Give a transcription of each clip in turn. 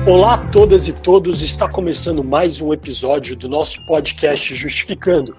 Olá a todas e todos, está começando mais um episódio do nosso podcast Justificando,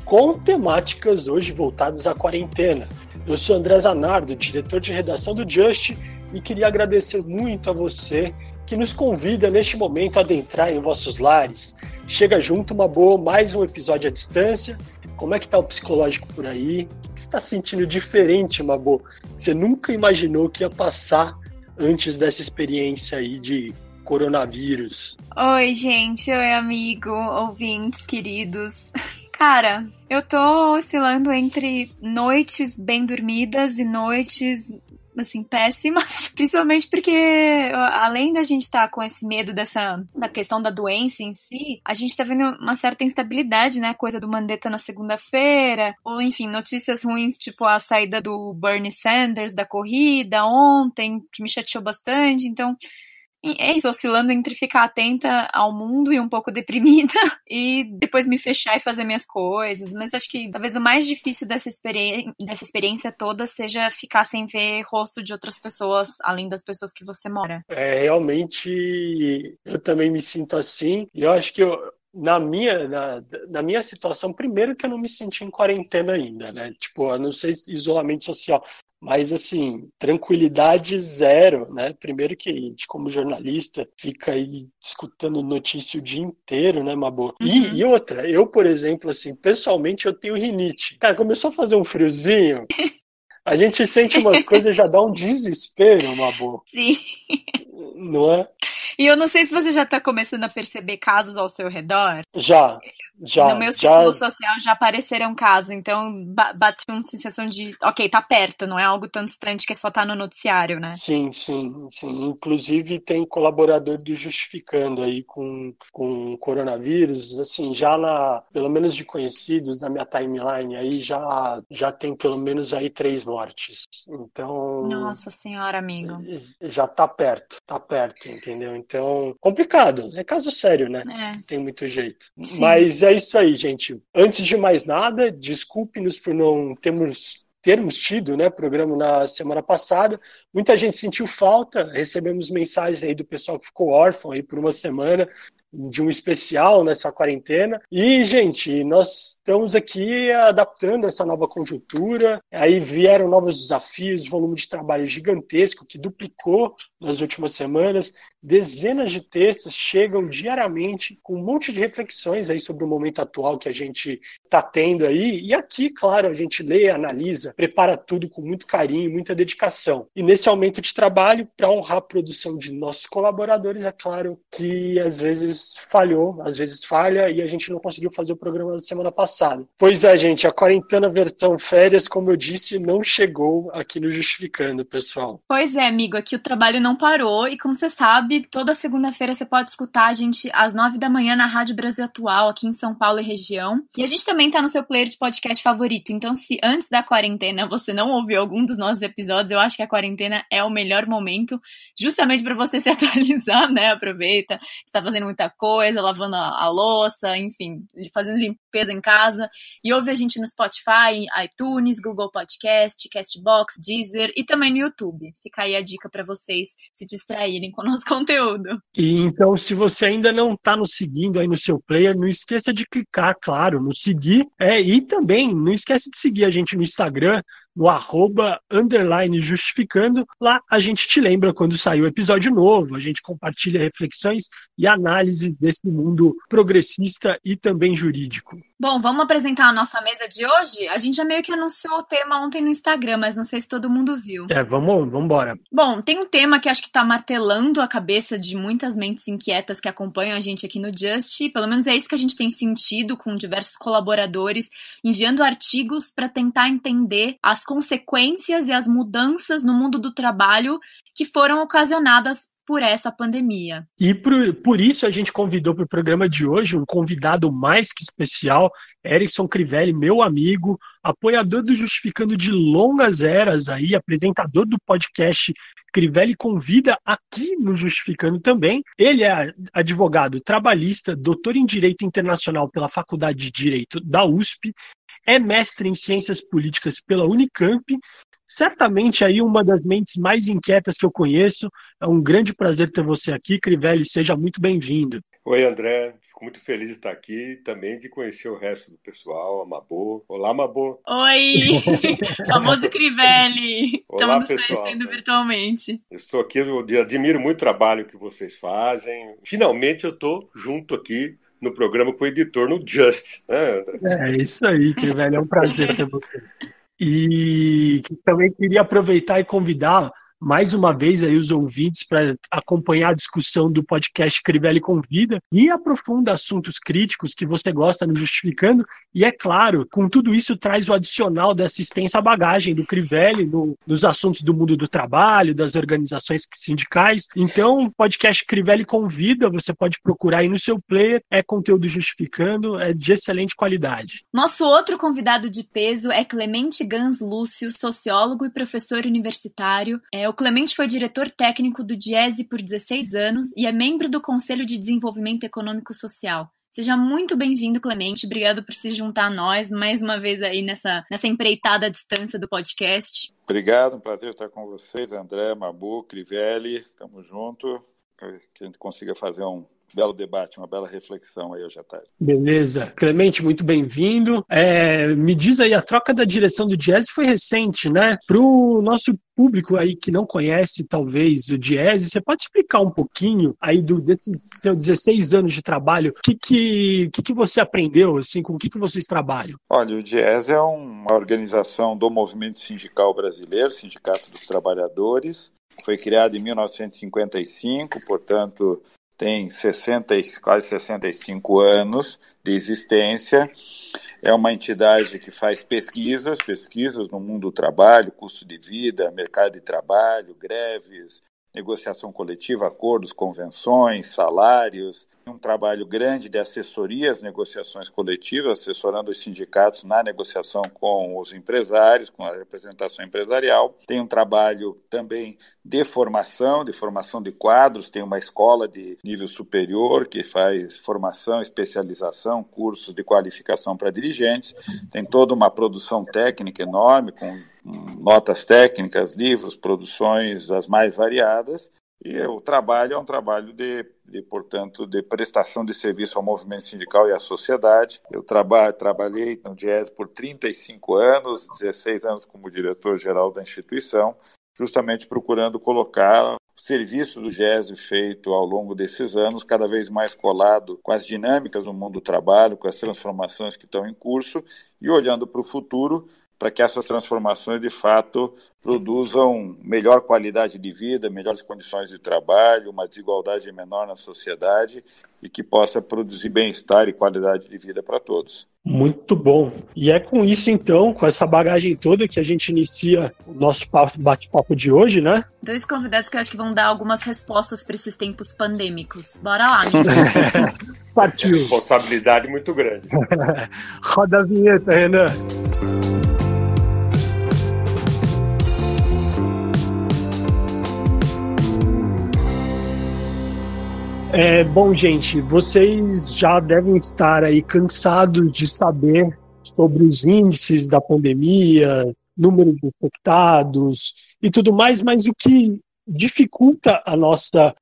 com temáticas hoje voltadas à quarentena. Eu sou André Zanardo, diretor de redação do Just, e queria agradecer muito a você que nos convida neste momento a adentrar em vossos lares. Chega junto, Mabô, mais um episódio à distância. Como é que está o psicológico por aí? O que você está sentindo diferente, Mabô? Você nunca imaginou que ia passar antes dessa experiência aí de coronavírus? Oi, gente. Oi, amigo, ouvintes queridos. Cara, eu tô oscilando entre noites bem dormidas e noites, assim, péssimas. Principalmente porque, além da gente estar com esse medo da questão da doença em si, a gente tá vendo uma certa instabilidade, né? Coisa do Mandetta na segunda-feira, ou enfim, notícias ruins, tipo a saída do Bernie Sanders da corrida ontem, que me chateou bastante. Então, é isso, oscilando entre ficar atenta ao mundo e um pouco deprimida e depois me fechar e fazer minhas coisas. Mas acho que talvez o mais difícil dessa experiência toda seja ficar sem ver rosto de outras pessoas, além das pessoas que você mora. Realmente, eu também me sinto assim. E eu acho que na minha situação, primeiro que eu não me senti em quarentena ainda, né? Tipo, eu não sei isolamento social. Mas, assim, tranquilidade zero, né? Primeiro que a gente, como jornalista, fica aí escutando notícia o dia inteiro, né, Mabô? E outra, eu, por exemplo, assim, pessoalmente, eu tenho rinite. Cara, começou a fazer um friozinho, a gente sente umas coisas e já dá um desespero, Mabô. Sim. Não é? E eu não sei se você já tá começando a perceber casos ao seu redor. Já. No meu círculo social já apareceram casos, então bate uma sensação de, ok, tá perto, não é algo tão distante que só tá no noticiário, né? Sim. Inclusive tem colaborador do Justificando aí com coronavírus, assim, pelo menos de conhecidos na minha timeline aí, já tem pelo menos aí 3 mortes. Então... Nossa senhora, amigo. Já tá perto, entendeu? Então, complicado, é caso sério, né? É. Não tem muito jeito. Sim. Mas é isso aí, gente. Antes de mais nada, desculpe-nos por não termos tido, né, programa na semana passada. Muita gente sentiu falta, recebemos mensagens aí do pessoal que ficou órfão aí por uma semana, de um especial nessa quarentena. E, gente, nós estamos aqui adaptando essa nova conjuntura. Aí vieram novos desafios, volume de trabalho gigantesco que duplicou nas últimas semanas. Dezenas de textos chegam diariamente com um monte de reflexões aí sobre o momento atual que a gente está tendo aí. E aqui, claro, a gente lê, analisa, prepara tudo com muito carinho, muita dedicação. E nesse aumento de trabalho, para honrar a produção de nossos colaboradores, é claro que às vezes falhou, às vezes falha, e a gente não conseguiu fazer o programa da semana passada. Pois é, gente, a quarentena versão férias, como eu disse, não chegou aqui no Justificando, pessoal. Pois é, amigo, aqui o trabalho não parou, e como você sabe, toda segunda-feira você pode escutar a gente às 9 da manhã na Rádio Brasil Atual, aqui em São Paulo e região. E a gente também tá no seu player de podcast favorito, então se antes da quarentena você não ouviu algum dos nossos episódios, eu acho que a quarentena é o melhor momento, justamente para você se atualizar, né? Aproveita, você tá fazendo muita coisa, lavando a louça, enfim, fazendo limpeza em casa, e ouve a gente no Spotify, iTunes, Google Podcast, Castbox, Deezer e também no YouTube. Fica aí a dica para vocês se distraírem com o nosso conteúdo. E então, se você ainda não está nos seguindo aí no seu player, não esqueça de clicar, claro, no seguir, e também não esqueça de seguir a gente no Instagram, no @_justificando. Lá a gente te lembra quando sair o episódio novo, a gente compartilha reflexões e análises desse mundo progressista e também jurídico. Bom, vamos apresentar a nossa mesa de hoje? A gente já meio que anunciou o tema ontem no Instagram, mas não sei se todo mundo viu. Vamos embora. Bom, tem um tema que acho que tá martelando a cabeça de muitas mentes inquietas que acompanham a gente aqui no Just, pelo menos é isso que a gente tem sentido com diversos colaboradores, enviando artigos para tentar entender as consequências e as mudanças no mundo do trabalho que foram ocasionadas por essa pandemia. E por isso a gente convidou para o programa de hoje um convidado mais que especial, Erickson Crivelli, meu amigo, apoiador do Justificando de longas eras, aí, apresentador do podcast Crivelli Convida aqui no Justificando também. Ele é advogado trabalhista, doutor em Direito Internacional pela Faculdade de Direito da USP, é mestre em Ciências Políticas pela Unicamp, certamente aí uma das mentes mais inquietas que eu conheço. É um grande prazer ter você aqui, Crivelli, seja muito bem-vindo. Oi, André. Fico muito feliz de estar aqui e também de conhecer o resto do pessoal, a Mabô. Olá, Mabô. Oi, famoso Crivelli. Olá, Estamos nos pessoal. conhecendo virtualmente. Eu estou aqui, eu admiro muito o trabalho que vocês fazem. Finalmente eu estou junto aqui no programa com o editor, no Just, né, André? É isso aí, Crivelli, é um prazer ter você. E também queria aproveitar e convidar mais uma vez aí os ouvintes para acompanhar a discussão do podcast Crivelli Convida e aprofunda assuntos críticos que você gosta no Justificando. E é claro, com tudo isso traz o adicional da assistência à bagagem do Crivelli nos assuntos do mundo do trabalho, das organizações sindicais. Então, o podcast Crivelli Convida, você pode procurar aí no seu player, é conteúdo Justificando, é de excelente qualidade. Nosso outro convidado de peso é Clemente Gans Lúcio, sociólogo e professor universitário. O Clemente foi diretor técnico do Diese por 16 anos e é membro do Conselho de Desenvolvimento Econômico Social. Seja muito bem-vindo, Clemente. Obrigado por se juntar a nós mais uma vez aí nessa empreitada à distância do podcast. Obrigado, um prazer estar com vocês, André, Mabô, Crivelli. Estamos juntos, que a gente consiga fazer um belo debate, uma bela reflexão aí hoje à tarde. Beleza. Clemente, muito bem-vindo. Me diz aí, a troca da direção do Diese foi recente, né? Para o nosso público aí que não conhece, talvez, o Diese, você pode explicar um pouquinho aí desses seus 16 anos de trabalho, o que você aprendeu, assim, com o que vocês trabalham? Olha, o Diese é uma organização do movimento sindical brasileiro, Sindicato dos Trabalhadores. Foi criado em 1955, portanto tem quase 65 anos de existência. É uma entidade que faz pesquisas no mundo do trabalho, custo de vida, mercado de trabalho, greves, negociação coletiva, acordos, convenções, salários. Um trabalho grande de assessoria às negociações coletivas, assessorando os sindicatos na negociação com os empresários, com a representação empresarial. Tem um trabalho também de formação de quadros, tem uma escola de nível superior que faz formação, especialização, cursos de qualificação para dirigentes. Tem toda uma produção técnica enorme, com notas técnicas, livros, produções as mais variadas. E o trabalho é um trabalho portanto, de prestação de serviço ao movimento sindical e à sociedade. Eu trabalhei no Diese por 35 anos, 16 anos como diretor-geral da instituição, justamente procurando colocar o serviço do Diese feito ao longo desses anos cada vez mais colado com as dinâmicas do mundo do trabalho, com as transformações que estão em curso e olhando para o futuro, para que essas transformações, de fato, produzam melhor qualidade de vida, melhores condições de trabalho, uma desigualdade menor na sociedade e que possa produzir bem-estar e qualidade de vida para todos. Muito bom. E é com isso, então, com essa bagagem toda que a gente inicia o nosso bate-papo de hoje, né? 2 convidados que eu acho que vão dar algumas respostas para esses tempos pandêmicos. Bora lá, amigo. Partiu. Responsabilidade muito grande. Roda a vinheta, Renan. Bom, gente, vocês já devem estar aí cansados de saber sobre os índices da pandemia, número de infectados e tudo mais, mas o que dificulta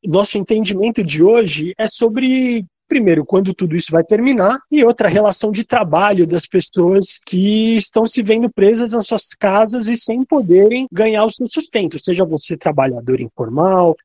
nosso entendimento de hoje é sobre, primeiro, quando tudo isso vai terminar, e outra, a relação de trabalho das pessoas que estão se vendo presas nas suas casas e sem poderem ganhar o seu sustento, seja você trabalhador informal,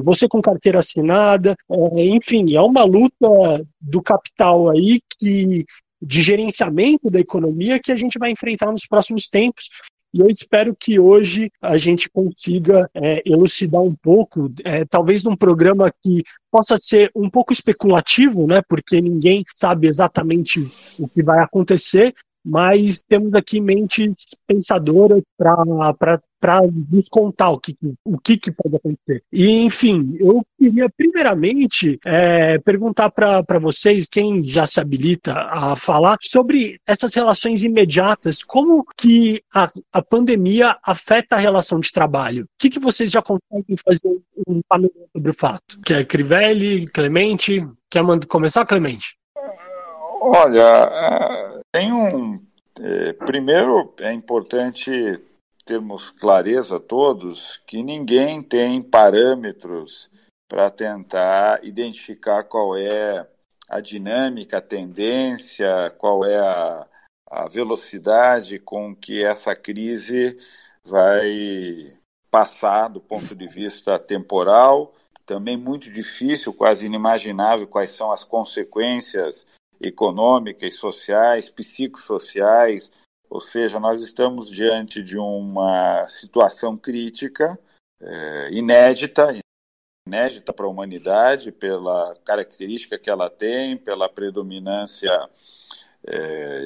você com carteira assinada, enfim, é uma luta do capital aí de gerenciamento da economia que a gente vai enfrentar nos próximos tempos. E eu espero que hoje a gente consiga elucidar um pouco, talvez num programa que possa ser um pouco especulativo, né, porque ninguém sabe exatamente o que vai acontecer, mas temos aqui mentes pensadoras para nos contar o que pode acontecer. E, enfim, eu queria primeiramente perguntar para vocês, quem já se habilita a falar, sobre essas relações imediatas, como que a pandemia afeta a relação de trabalho? O que vocês já conseguem fazer um panorama sobre o fato? Quer Crivelli, Clemente? Quer começar, Clemente? Olha, tem primeiro é importante termos clareza todos que ninguém tem parâmetros para tentar identificar qual é a dinâmica, a tendência, qual é a velocidade com que essa crise vai passar do ponto de vista temporal. Também muito difícil, quase inimaginável, quais são as consequências econômicas, sociais, psicossociais. Ou seja, nós estamos diante de uma situação crítica, inédita para a humanidade, pela característica que ela tem, pela predominância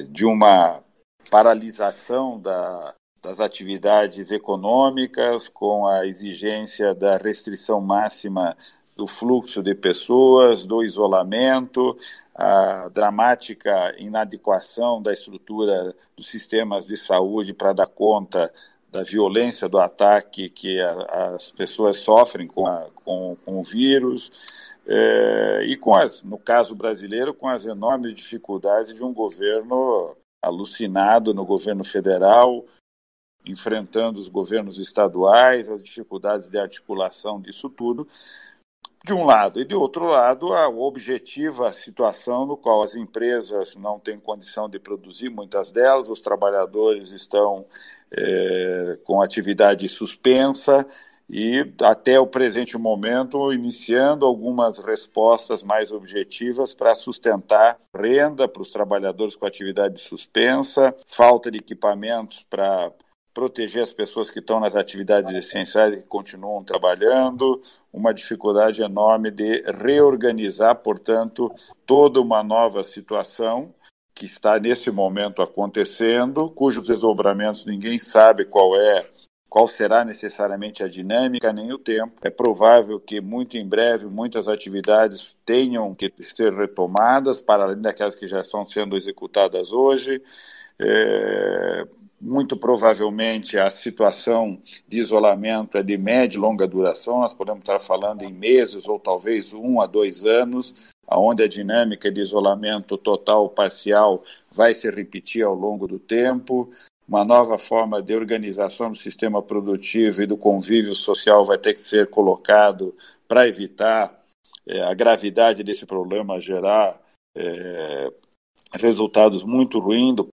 de uma paralisação das atividades econômicas, com a exigência da restrição máxima do fluxo de pessoas, do isolamento, a dramática inadequação da estrutura dos sistemas de saúde para dar conta da violência do ataque que as pessoas sofrem com o vírus, e no caso brasileiro, com as enormes dificuldades de um governo alucinado no governo federal, enfrentando os governos estaduais, as dificuldades de articulação disso tudo, de um lado. E, de outro lado, a objetiva situação no qual as empresas não têm condição de produzir, muitas delas, os trabalhadores estão com atividade suspensa e, até o presente momento, iniciando algumas respostas mais objetivas para sustentar renda para os trabalhadores com atividade suspensa, falta de equipamentos para proteger as pessoas que estão nas atividades essenciais e que continuam trabalhando, uma dificuldade enorme de reorganizar, portanto, toda uma nova situação que está nesse momento acontecendo, cujos desdobramentos ninguém sabe qual será necessariamente a dinâmica nem o tempo. É provável que muito em breve muitas atividades tenham que ser retomadas, para além daquelas que já estão sendo executadas hoje. Muito provavelmente a situação de isolamento é de média e longa duração, nós podemos estar falando em meses ou talvez 1 a 2 anos, onde a dinâmica de isolamento total ou parcial vai se repetir ao longo do tempo. Uma nova forma de organização do sistema produtivo e do convívio social vai ter que ser colocado para evitar a gravidade desse problema gerar resultados muito ruins do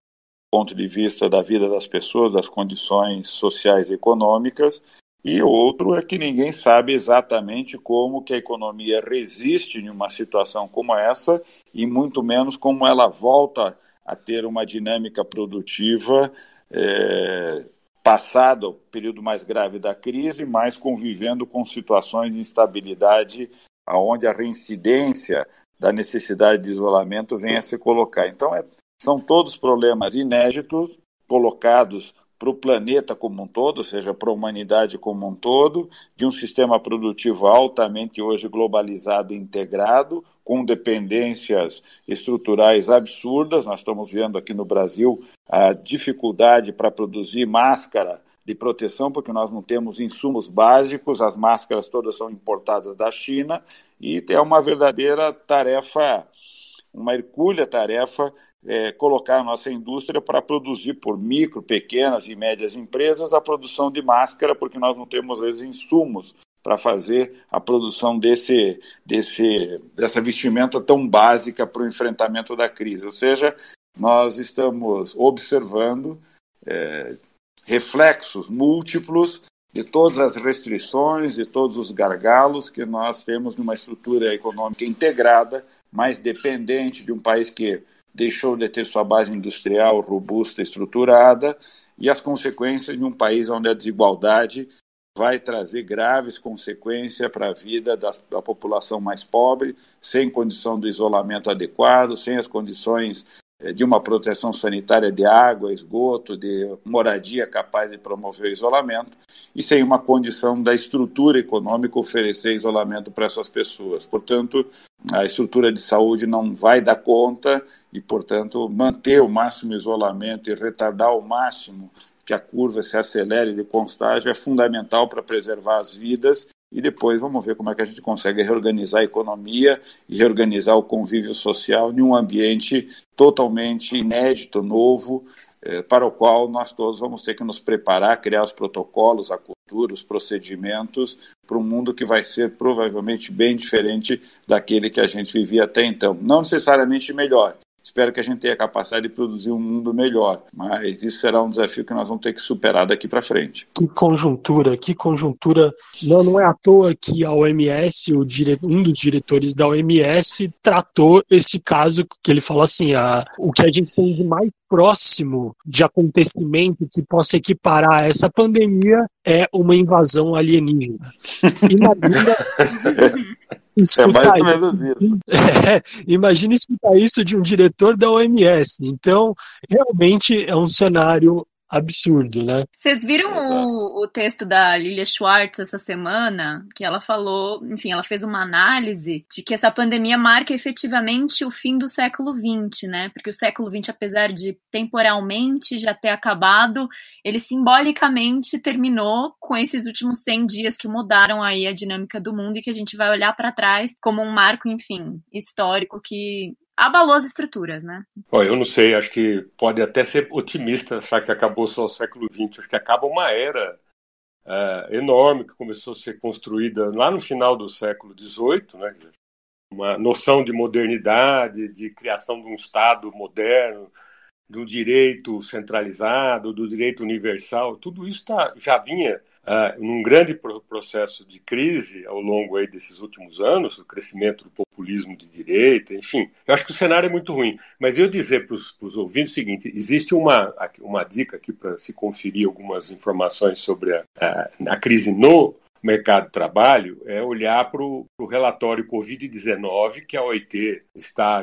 ponto de vista da vida das pessoas, das condições sociais e econômicas, e outro é que ninguém sabe exatamente como que a economia resiste em uma situação como essa, e muito menos como ela volta a ter uma dinâmica produtiva passado o período mais grave da crise, mas convivendo com situações de instabilidade, onde a reincidência da necessidade de isolamento vem a se colocar. Então, são todos problemas inéditos, colocados para o planeta como um todo, ou seja, para a humanidade como um todo, de um sistema produtivo altamente hoje globalizado e integrado, com dependências estruturais absurdas. Nós estamos vendo aqui no Brasil a dificuldade para produzir máscara de proteção, porque nós não temos insumos básicos, as máscaras todas são importadas da China, e é uma verdadeira tarefa, uma hercúlea tarefa, colocar a nossa indústria para produzir por micro, pequenas e médias empresas a produção de máscara, porque nós não temos, às vezes, insumos para fazer a produção dessa vestimenta tão básica para o enfrentamento da crise. Ou seja, nós estamos observando reflexos múltiplos de todas as restrições, de todos os gargalos que nós temos numa estrutura econômica integrada, mais dependente de um país que deixou de ter sua base industrial robusta e estruturada, e as consequências de um país onde a desigualdade vai trazer graves consequências para a vida da população mais pobre, sem condição de isolamento adequado, sem as condições de uma proteção sanitária de água, esgoto, de moradia capaz de promover o isolamento, e sem uma condição da estrutura econômica oferecer isolamento para essas pessoas. Portanto, a estrutura de saúde não vai dar conta e, portanto, manter o máximo isolamento e retardar ao máximo que a curva se acelere de contágio é fundamental para preservar as vidas e depois vamos ver como é que a gente consegue reorganizar a economia e reorganizar o convívio social em um ambiente totalmente inédito, novo, para o qual nós todos vamos ter que nos preparar, criar os protocolos, a cultura, os procedimentos para um mundo que vai ser provavelmente bem diferente daquele que a gente vivia até então. Não necessariamente melhor. Espero que a gente tenha a capacidade de produzir um mundo melhor, mas isso será um desafio que nós vamos ter que superar daqui para frente. Que conjuntura, que conjuntura. Não é à toa que a OMS, um dos diretores da OMS, tratou esse caso que ele falou assim, o que a gente tem de mais próximo de acontecimento que possa equiparar a essa pandemia é uma invasão alienígena. Imagina... mais ou menos isso. Imagina escutar isso de um diretor da OMS. Então, realmente é um cenário absurdo, né? Vocês viram o texto da Lilia Schwartz essa semana? Que ela falou, enfim, ela fez uma análise de que essa pandemia marca efetivamente o fim do século XX, né? Porque o século XX, apesar de temporalmente já ter acabado, ele simbolicamente terminou com esses últimos 100 dias que mudaram aí a dinâmica do mundo e que a gente vai olhar para trás como um marco, enfim, histórico que abalou as estruturas, né? Eu não sei, acho que pode até ser otimista achar que acabou só o século XX. Acho que acaba uma era enorme que começou a ser construída lá no final do século XVIII, né? Uma noção de modernidade, de criação de um Estado moderno, do direito centralizado, do direito universal. Tudo isso já vinha num grande processo de crise ao longo aí desses últimos anos, o crescimento do populismo de direita, enfim. Eu acho que o cenário é muito ruim. Mas eu dizer para os ouvintes o seguinte, existe uma dica aqui para se conferir algumas informações sobre a crise no mercado de trabalho, é olhar para o relatório Covid-19, que a OIT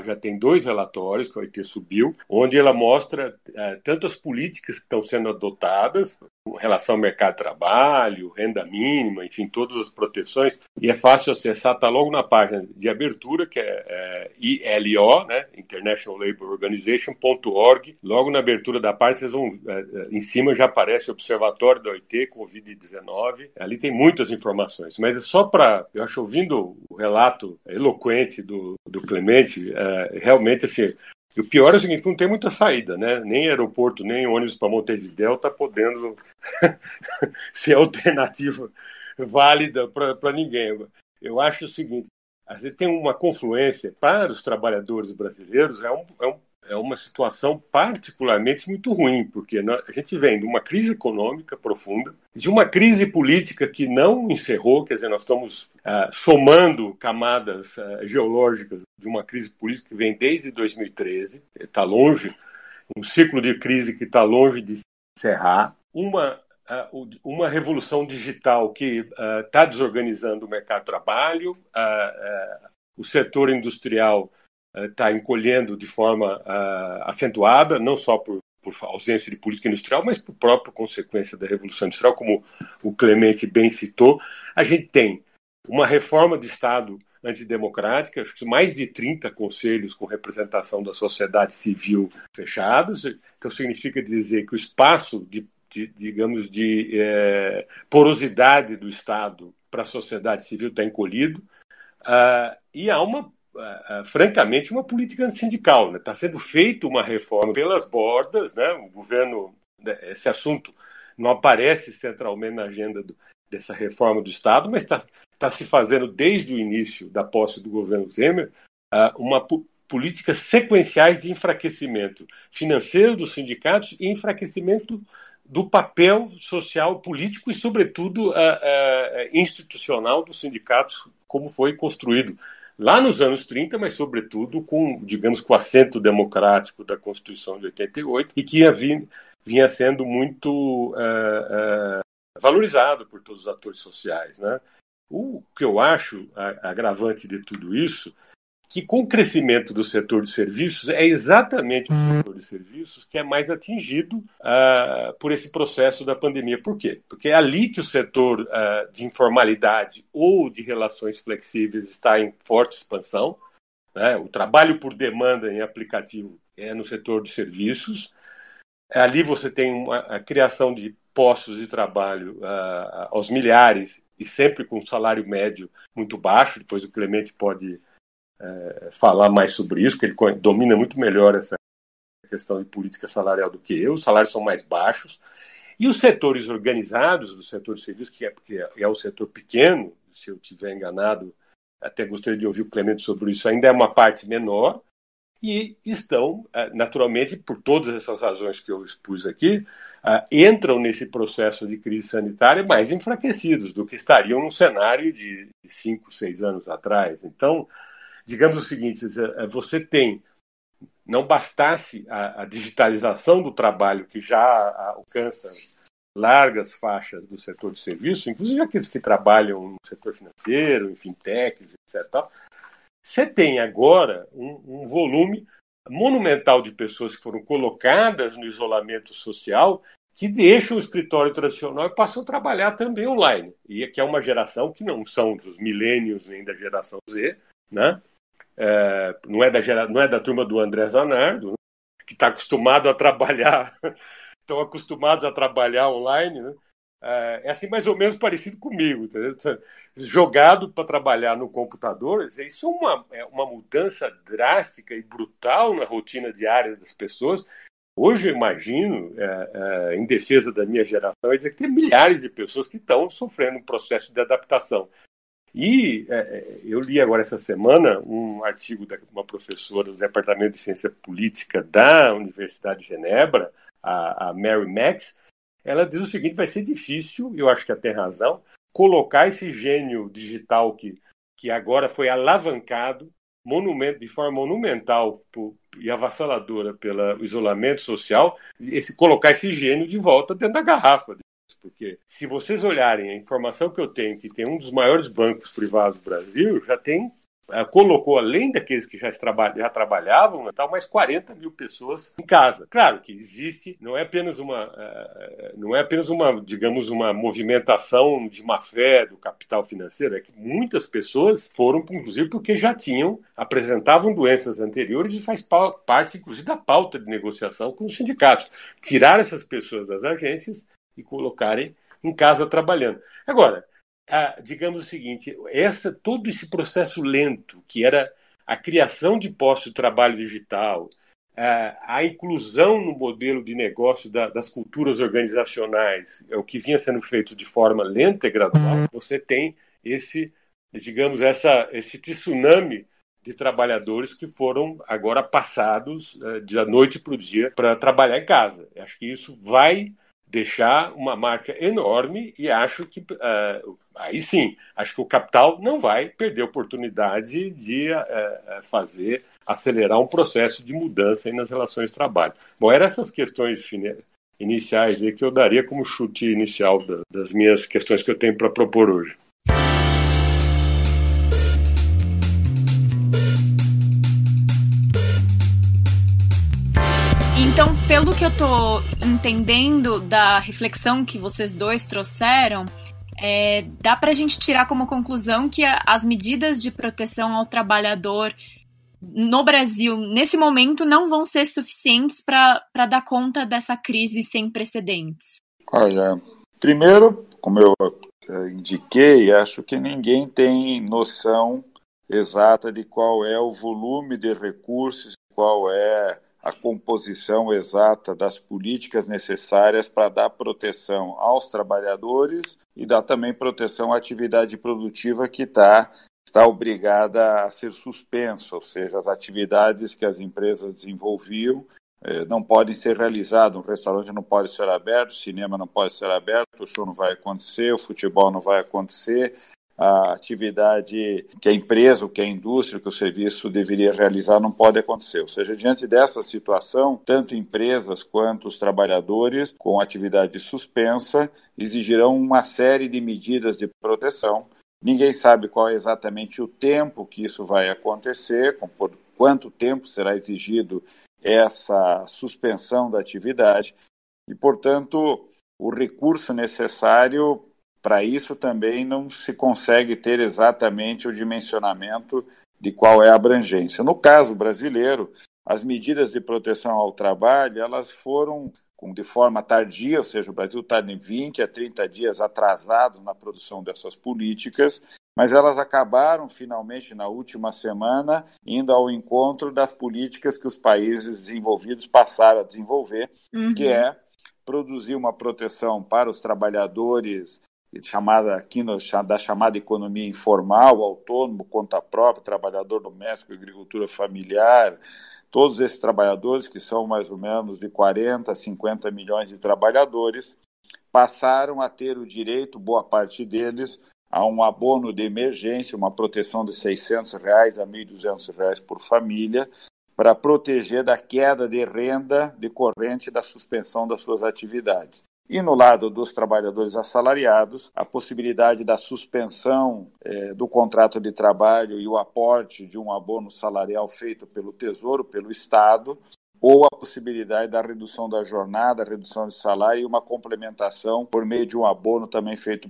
já tem 2 relatórios que a OIT subiu, onde ela mostra tanto as políticas que estão sendo adotadas com relação ao mercado de trabalho, renda mínima, enfim, todas as proteções, e é fácil acessar, está logo na página de abertura, que é ILO, né, International Labour Organization.org, logo na abertura da página, vocês vão, em cima já aparece o Observatório da OIT, Covid-19, ali tem muitas informações, mas é só para, eu acho, ouvindo o relato eloquente do Clemente, realmente, assim, o pior é o seguinte, não tem muita saída, né? Nem aeroporto, nem ônibus para Montevidéu está podendo ser alternativa válida para ninguém. Eu acho o seguinte, a gente tem uma confluência para os trabalhadores brasileiros, é uma situação particularmente muito ruim, porque a gente vem de uma crise econômica profunda, de uma crise política que não encerrou, quer dizer, nós estamos somando camadas geológicas de uma crise política que vem desde 2013, está longe, um ciclo de crise que está longe de se encerrar, uma revolução digital que está desorganizando o mercado de trabalho, o setor industrial está encolhendo de forma acentuada, não só por ausência de política industrial, mas por própria consequência da Revolução Industrial, como o Clemente bem citou. A gente tem uma reforma de Estado antidemocrática, acho que mais de 30 conselhos com representação da sociedade civil fechados, então significa dizer que o espaço digamos, de porosidade do Estado para a sociedade civil está encolhido, e há francamente, uma política antissindical. Está sendo feita uma reforma pelas bordas, né? O governo, esse assunto não aparece centralmente na agenda dessa reforma do Estado, mas está se fazendo desde o início da posse do governo Temer uma políticas sequenciais de enfraquecimento financeiro dos sindicatos e enfraquecimento do papel social, político e, sobretudo, institucional dos sindicatos, como foi construído lá nos anos 30, mas, sobretudo, com o assento democrático da Constituição de 88 e que vinha sendo muito valorizado por todos os atores sociais, né? O que eu acho agravante de tudo isso, que com o crescimento do setor de serviços, é exatamente o setor de serviços que é mais atingido por esse processo da pandemia. Por quê? Porque é ali que o setor de informalidade ou de relações flexíveis está em forte expansão, né? O trabalho por demanda em aplicativo é no setor de serviços. Ali você tem a criação de postos de trabalho aos milhares e sempre com um salário médio muito baixo. Depois o Clemente pode falar mais sobre isso, porque ele domina muito melhor essa questão de política salarial do que eu. Os salários são mais baixos. E os setores organizados do setor de serviços, que é o setor pequeno, se eu estiver enganado, até gostaria de ouvir o Clemente sobre isso, ainda é uma parte menor, e estão, naturalmente, por todas essas razões que eu expus aqui, entram nesse processo de crise sanitária mais enfraquecidos do que estariam no cenário de 5, 6 anos atrás. Então, digamos o seguinte, você tem, não bastasse a digitalização do trabalho, que já alcança largas faixas do setor de serviço, inclusive aqueles que trabalham no setor financeiro, em fintechs, etc. Você tem agora um volume monumental de pessoas que foram colocadas no isolamento social, que deixam o escritório tradicional e passam a trabalhar também online. E que é uma geração que não são dos millennials nem da geração Z, né? Não é da turma do André Zanardo, que está acostumado a trabalhar, estão acostumados a trabalhar online, né? É assim mais ou menos parecido comigo, entendeu? Jogado para trabalhar no computador. Isso é uma mudança drástica e brutal na rotina diária das pessoas. Hoje eu imagino, em defesa da minha geração, que tem milhares de pessoas que estão sofrendo um processo de adaptação. E eu li agora essa semana um artigo de uma professora do Departamento de Ciência Política da Universidade de Genebra, a Mary Max. Ela diz o seguinte: vai ser difícil, eu acho que ela tem razão, colocar esse gênio digital que agora foi alavancado de forma monumental e avassaladora pelo isolamento social, colocar esse gênio de volta dentro da garrafa. Porque se vocês olharem a informação que eu tenho, que tem um dos maiores bancos privados do Brasil, já colocou, além daqueles que já trabalhavam, mais 40 mil pessoas em casa. Claro que existe, não é apenas uma, digamos, uma movimentação de má fé do capital financeiro, é que muitas pessoas foram, inclusive, porque já apresentavam doenças anteriores, e faz parte, inclusive, da pauta de negociação com os sindicatos. Tirar essas pessoas das agências e colocarem em casa trabalhando. Agora, digamos o seguinte, todo esse processo lento, que era a criação de postos de trabalho digital, a inclusão no modelo de negócio das culturas organizacionais, o que vinha sendo feito de forma lenta e gradual, você tem esse tsunami de trabalhadores que foram agora passados da noite para o dia para trabalhar em casa. Acho que isso vai deixar uma marca enorme, e acho que aí sim, acho que o capital não vai perder a oportunidade de acelerar um processo de mudança aí nas relações de trabalho. Bom, eram essas questões iniciais aí que eu daria como chute inicial das minhas questões que eu tenho para propor hoje. Então, pelo que eu estou entendendo da reflexão que vocês dois trouxeram, dá para a gente tirar como conclusão que as medidas de proteção ao trabalhador no Brasil, nesse momento, não vão ser suficientes para dar conta dessa crise sem precedentes. Olha, primeiro, como eu indiquei, acho que ninguém tem noção exata de qual é o volume de recursos, qual é a composição exata das políticas necessárias para dar proteção aos trabalhadores e dar também proteção à atividade produtiva que está obrigada a ser suspensa, ou seja, as atividades que as empresas desenvolviam não podem ser realizadas, um restaurante não pode ser aberto, o cinema não pode ser aberto, o show não vai acontecer, o futebol não vai acontecer, a atividade que a empresa, que a indústria, que o serviço deveria realizar não pode acontecer. Ou seja, diante dessa situação, tanto empresas quanto os trabalhadores com atividade suspensa exigirão uma série de medidas de proteção. Ninguém sabe qual é exatamente o tempo que isso vai acontecer, por quanto tempo será exigido essa suspensão da atividade e, portanto, o recurso necessário para isso também não se consegue ter exatamente o dimensionamento de qual é a abrangência. No caso brasileiro, as medidas de proteção ao trabalho elas foram de forma tardia, ou seja, o Brasil está em 20 a 30 dias atrasados na produção dessas políticas, mas elas acabaram, finalmente, na última semana, indo ao encontro das políticas que os países desenvolvidos passaram a desenvolver, que é produzir uma proteção para os trabalhadores da chamada economia informal, autônomo, conta própria, trabalhador doméstico, agricultura familiar. Todos esses trabalhadores, que são mais ou menos de 40 a 50 milhões de trabalhadores, passaram a ter o direito, boa parte deles, a um abono de emergência, uma proteção de R$600 a R$1.200 por família, para proteger da queda de renda decorrente da suspensão das suas atividades. E no lado dos trabalhadores assalariados, a possibilidade da suspensão do contrato de trabalho e o aporte de um abono salarial feito pelo Tesouro, pelo Estado, ou a possibilidade da redução da jornada, redução de salário e uma complementação por meio de um abono também feito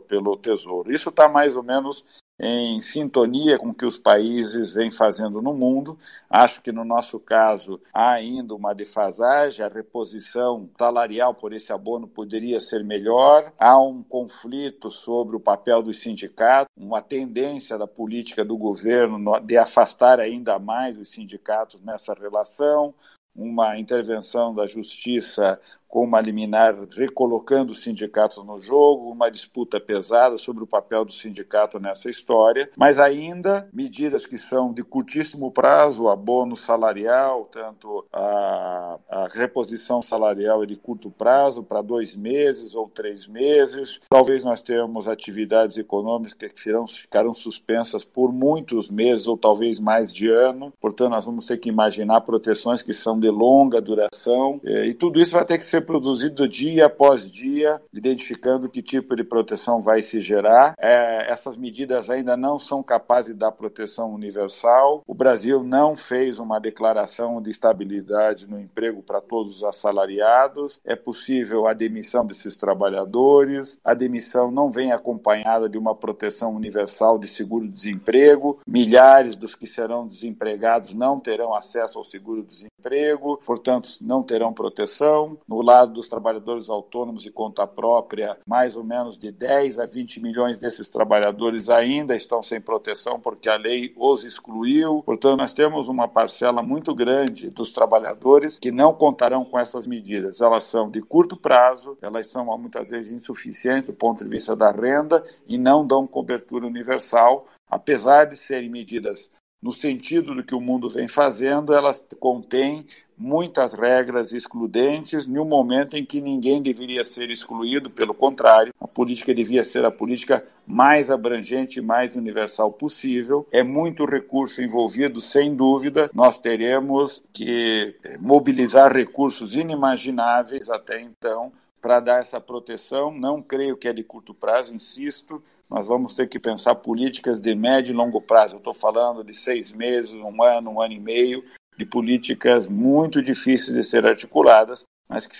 pelo Tesouro. Isso está mais ou menos em sintonia com o que os países vêm fazendo no mundo. Acho que no nosso caso há ainda uma defasagem, a reposição salarial por esse abono poderia ser melhor, há um conflito sobre o papel dos sindicatos, uma tendência da política do governo de afastar ainda mais os sindicatos nessa relação, uma intervenção da justiça com uma liminar recolocando os sindicatos no jogo, uma disputa pesada sobre o papel do sindicato nessa história, mas ainda medidas que são de curtíssimo prazo, o abono salarial, tanto a reposição salarial é de curto prazo, para 2 meses ou 3 meses. Talvez nós tenhamos atividades econômicas que ficarão suspensas por muitos meses ou talvez mais de ano, portanto nós vamos ter que imaginar proteções que são de longa duração, e tudo isso vai ter que ser produzido dia após dia, identificando que tipo de proteção vai se gerar. Essas medidas ainda não são capazes de dar proteção universal. O Brasil não fez uma declaração de estabilidade no emprego para todos os assalariados. É possível a demissão desses trabalhadores. A demissão não vem acompanhada de uma proteção universal de seguro-desemprego. Milhares dos que serão desempregados não terão acesso ao seguro-desemprego, portanto, não terão proteção. No lado dos trabalhadores autônomos e conta própria, mais ou menos de 10 a 20 milhões desses trabalhadores ainda estão sem proteção porque a lei os excluiu. Portanto, nós temos uma parcela muito grande dos trabalhadores que não contarão com essas medidas. Elas são de curto prazo, elas são muitas vezes insuficientes do ponto de vista da renda e não dão cobertura universal, apesar de serem medidas no sentido do que o mundo vem fazendo, elas contêm muitas regras excludentes, em um momento em que ninguém deveria ser excluído, pelo contrário, a política devia ser a política mais abrangente e mais universal possível. É muito recurso envolvido, sem dúvida, nós teremos que mobilizar recursos inimagináveis até então para dar essa proteção. Não creio que é de curto prazo, insisto, nós vamos ter que pensar políticas de médio e longo prazo. Eu estou falando de 6 meses, 1 ano e meio, de políticas muito difíceis de ser articuladas, mas que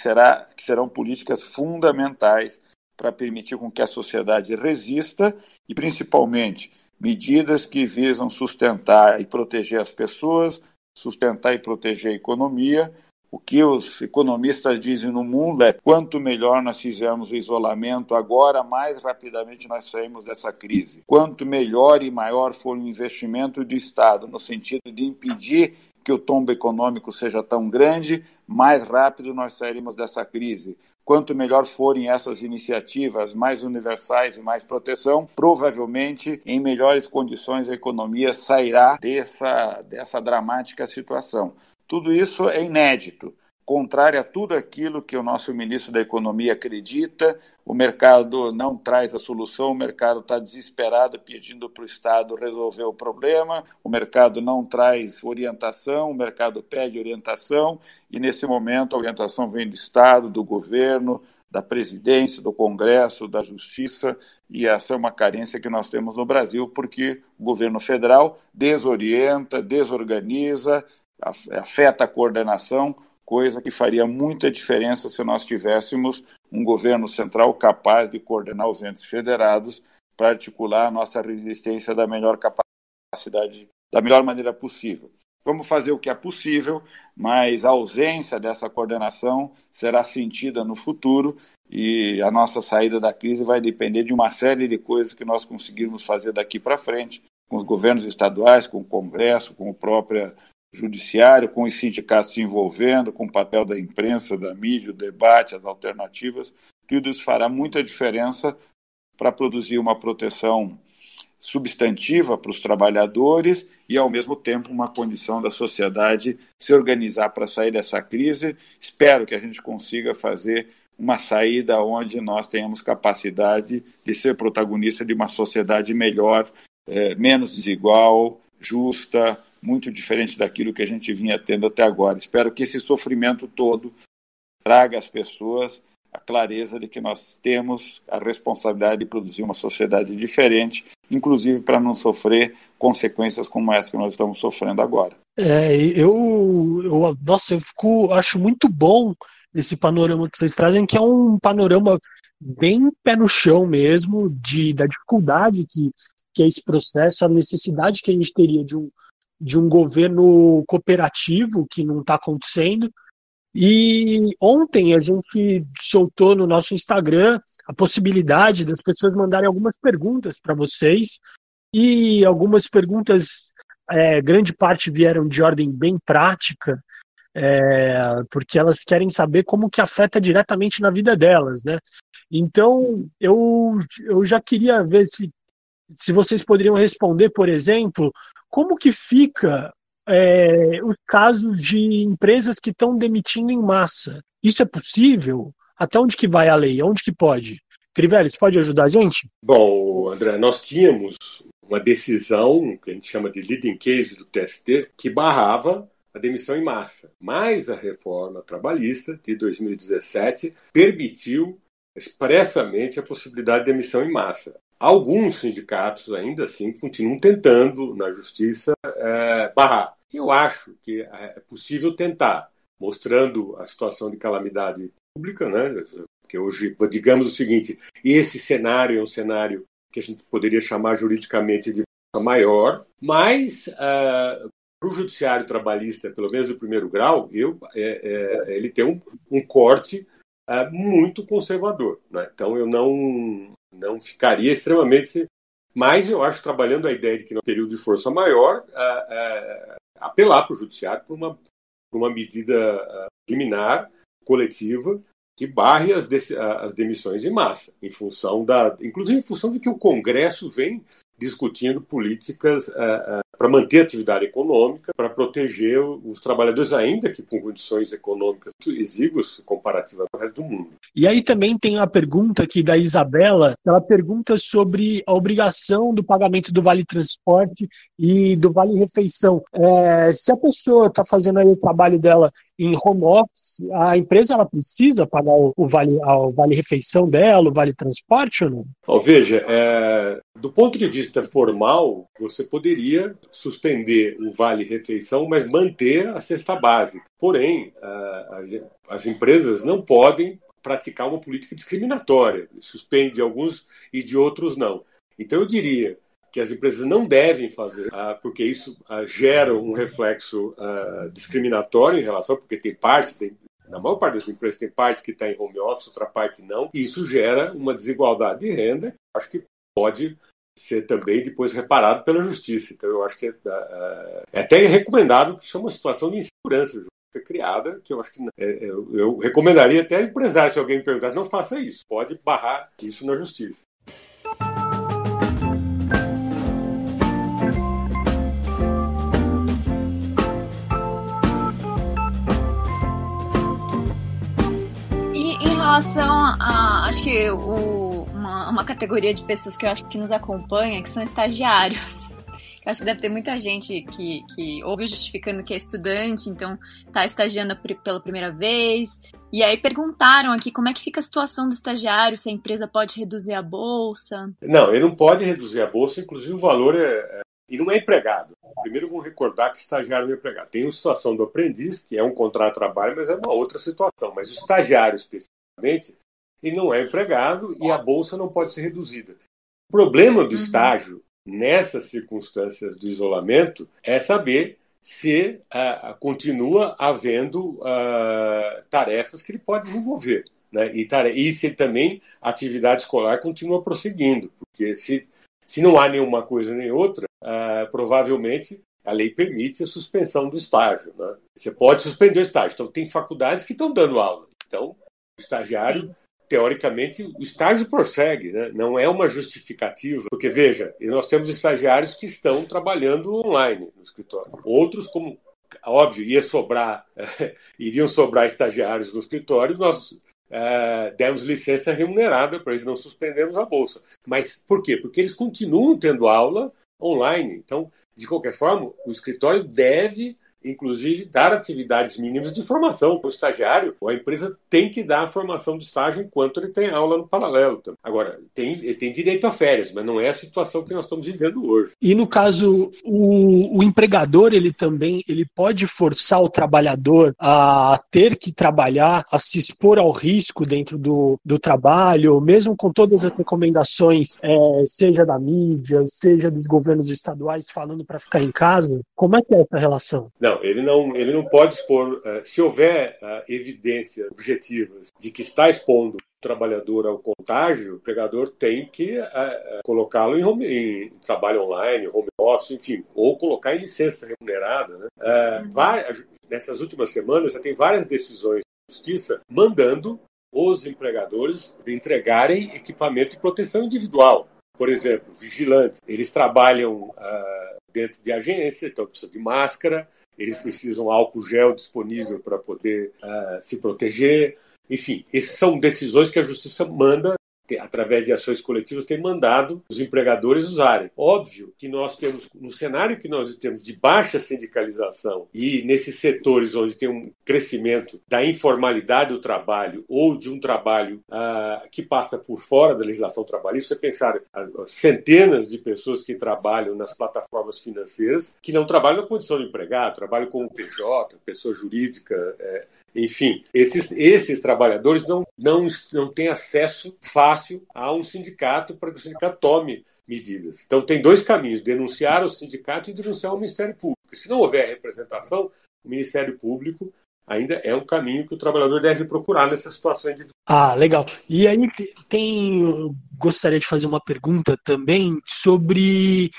serão políticas fundamentais para permitir com que a sociedade resista e, principalmente, medidas que visam sustentar e proteger as pessoas, sustentar e proteger a economia. O que os economistas dizem no mundo é: quanto melhor nós fizermos o isolamento agora, mais rapidamente nós saímos dessa crise. Quanto melhor e maior for o investimento do Estado, no sentido de impedir que o tombo econômico seja tão grande, mais rápido nós sairemos dessa crise. Quanto melhor forem essas iniciativas mais universais e mais proteção, provavelmente em melhores condições a economia sairá dessa dramática situação. Tudo isso é inédito, contrário a tudo aquilo que o nosso ministro da Economia acredita. O mercado não traz a solução, o mercado está desesperado pedindo para o Estado resolver o problema, o mercado não traz orientação, o mercado pede orientação e, nesse momento, a orientação vem do Estado, do governo, da presidência, do Congresso, da Justiça, e essa é uma carência que nós temos no Brasil, porque o governo federal desorienta, desorganiza, afeta a coordenação, coisa que faria muita diferença se nós tivéssemos um governo central capaz de coordenar os entes federados para articular a nossa resistência da melhor capacidade, da melhor maneira possível. Vamos fazer o que é possível, mas a ausência dessa coordenação será sentida no futuro e a nossa saída da crise vai depender de uma série de coisas que nós conseguirmos fazer daqui para frente, com os governos estaduais, com o Congresso, com o próprio Judiciário, com os sindicatos se envolvendo, com o papel da imprensa, da mídia, o debate, as alternativas. Tudo isso fará muita diferença para produzir uma proteção substantiva para os trabalhadores e, ao mesmo tempo, uma condição da sociedade se organizar para sair dessa crise. Espero que a gente consiga fazer uma saída onde nós tenhamos capacidade de ser protagonista de uma sociedade melhor, menos desigual, justa, muito diferente daquilo que a gente vinha tendo até agora. Espero que esse sofrimento todo traga às pessoas a clareza de que nós temos a responsabilidade de produzir uma sociedade diferente, inclusive para não sofrer consequências como essa que nós estamos sofrendo agora. Acho muito bom esse panorama que vocês trazem, que é um panorama bem pé no chão mesmo, da dificuldade que é esse processo, a necessidade que a gente teria de um governo cooperativo que não está acontecendo. E ontem a gente soltou no nosso Instagram a possibilidade das pessoas mandarem algumas perguntas para vocês, e algumas perguntas, grande parte vieram de ordem bem prática, porque elas querem saber como que afeta diretamente na vida delas, né? Então eu já queria ver se vocês poderiam responder, por exemplo, como que fica os casos de empresas que estão demitindo em massa. Isso é possível? Até onde que vai a lei? Onde que pode? Crivelles, pode ajudar a gente? Bom, André, nós tínhamos uma decisão que a gente chama de leading case do TST que barrava a demissão em massa. Mas a reforma trabalhista de 2017 permitiu expressamente a possibilidade de demissão em massa. Alguns sindicatos, ainda assim, continuam tentando, na justiça, barrar. Eu acho que é possível tentar, mostrando a situação de calamidade pública, né? Porque hoje, digamos o seguinte, esse cenário é um cenário que a gente poderia chamar juridicamente de força maior, mas para o judiciário trabalhista, pelo menos do primeiro grau, ele tem um corte muito conservador, né? Então eu não ficaria extremamente... Mas eu acho, trabalhando a ideia de que no período de força maior, apelar para o judiciário por uma medida liminar, coletiva, que barre as demissões em massa, inclusive em função de que o Congresso vem discutindo políticas para manter a atividade econômica, para proteger os trabalhadores, ainda que com condições econômicas exíguas comparativas ao resto do mundo. E aí também tem a pergunta aqui da Isabela, ela pergunta sobre a obrigação do pagamento do Vale Transporte e do Vale Refeição. Se a pessoa está fazendo aí o trabalho dela em home office, a empresa ela precisa pagar o Vale Refeição dela, o Vale Transporte ou não? Veja, do ponto de vista formal, você poderia suspender o Vale Refeição, mas manter a cesta básica. Porém, as empresas não podem praticar uma política discriminatória. Suspende de alguns e de outros não. Então eu diria que as empresas não devem fazer, porque isso gera um reflexo discriminatório em relação, porque na maior parte das empresas tem parte que está em home office, outra parte não, e isso gera uma desigualdade de renda. Acho que pode ser também depois reparado pela justiça. Então eu acho que é até recomendável que isso é uma situação de insegurança criada, que eu acho que eu recomendaria até ao empresário, se alguém me perguntasse, não faça isso, pode barrar isso na justiça. E em relação acho que uma categoria de pessoas que eu acho que nos acompanha, que são estagiários. Eu acho que deve ter muita gente que ouve justificando que é estudante, então está estagiando pela primeira vez. E aí perguntaram aqui como é que fica a situação do estagiário, se a empresa pode reduzir a bolsa. Não, ele não pode reduzir a bolsa, inclusive o valor e não é empregado. Primeiro vamos recordar que estagiário não é empregado. Tem a situação do aprendiz, que é um contrato de trabalho, mas é uma outra situação. Mas o estagiário, especificamente, ele não é empregado e a bolsa não pode ser reduzida. O problema do estágio nessas circunstâncias do isolamento é saber se continua havendo tarefas que ele pode desenvolver, né? E se também a atividade escolar continua prosseguindo, porque se não há nenhuma coisa nem outra, provavelmente a lei permite a suspensão do estágio, né? Você pode suspender o estágio. Então, tem faculdades que estão dando aula. Então, o estagiário, sim, teoricamente, o estágio prossegue, né? Não é uma justificativa. Porque, veja, nós temos estagiários que estão trabalhando online no escritório. Outros, como, óbvio, iriam sobrar estagiários no escritório, nós demos licença remunerada para eles não suspendermos a bolsa. Mas por quê? Porque eles continuam tendo aula online. Então, de qualquer forma, o escritório deve, inclusive, dar atividades mínimas de formação para o estagiário. A empresa tem que dar a formação de estágio enquanto ele tem aula no paralelo também. Agora, ele tem direito a férias, mas não é a situação que nós estamos vivendo hoje. E no caso, o empregador, ele pode forçar o trabalhador a ter que trabalhar, a se expor ao risco dentro do trabalho, mesmo com todas as recomendações, seja da mídia, seja dos governos estaduais falando para ficar em casa. Como é que é essa relação? Não, ele não pode expor. Se houver evidências objetivas de que está expondo o trabalhador ao contágio, o empregador tem que colocá-lo em trabalho online, home office, enfim, ou colocar em licença remunerada, né? Nessas últimas semanas já tem várias decisões de justiça mandando os empregadores entregarem equipamento de proteção individual. Por exemplo, vigilantes. Eles trabalham dentro de agência, então precisam de máscara, eles precisam de álcool gel disponível para poder se proteger. Enfim, essas são decisões que a Justiça manda, através de ações coletivas, tem mandado os empregadores usarem. Óbvio que nós temos, no cenário que nós temos de baixa sindicalização e nesses setores onde tem um crescimento da informalidade do trabalho ou de um trabalho que passa por fora da legislação trabalhista, você pensar centenas de pessoas que trabalham nas plataformas financeiras que não trabalham na condição de empregado, trabalham como PJ, pessoa jurídica, enfim, esses trabalhadores não têm acesso fácil a um sindicato para que o sindicato tome medidas. Então, tem dois caminhos: denunciar o sindicato e denunciar o Ministério Público. Se não houver representação, o Ministério Público ainda é um caminho que o trabalhador deve procurar nessas situações de... Legal. E aí gostaria de fazer uma pergunta também sobre...